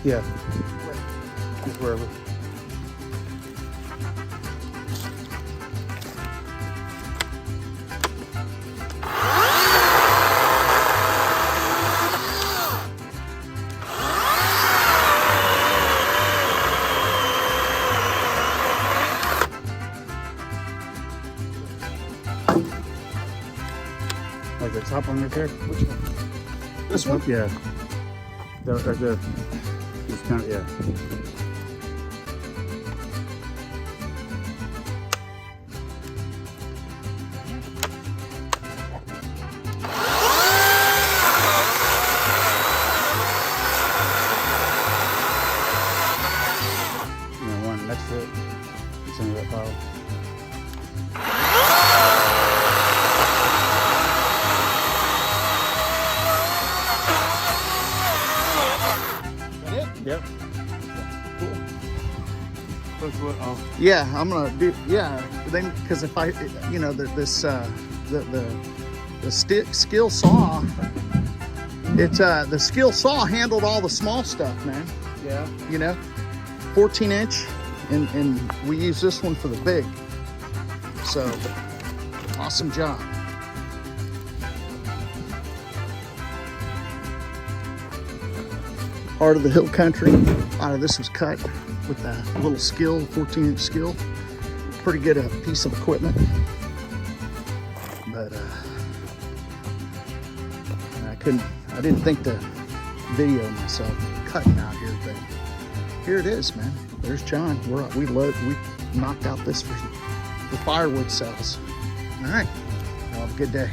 Yeah. Just wherever. Like the top one right there? Which one? This one? Yeah. Right there. It's kind of, yeah. One next to it. It's in that pile. Yep. Cool. That's what, yeah, I'm gonna do. Yeah, then because if I, you know, the Skil saw, the Skil saw handled all the small stuff, man. Yeah. You know, 14-inch, and we use this one for the big. So, awesome job. Part of the hill country. A lot of this was cut with a little Skil, 14-inch Skil. Pretty good piece of equipment. But I didn't think to video myself cutting out here, but here it is, man. There's John. We knocked out this for firewood cells. All right, well, have a good day.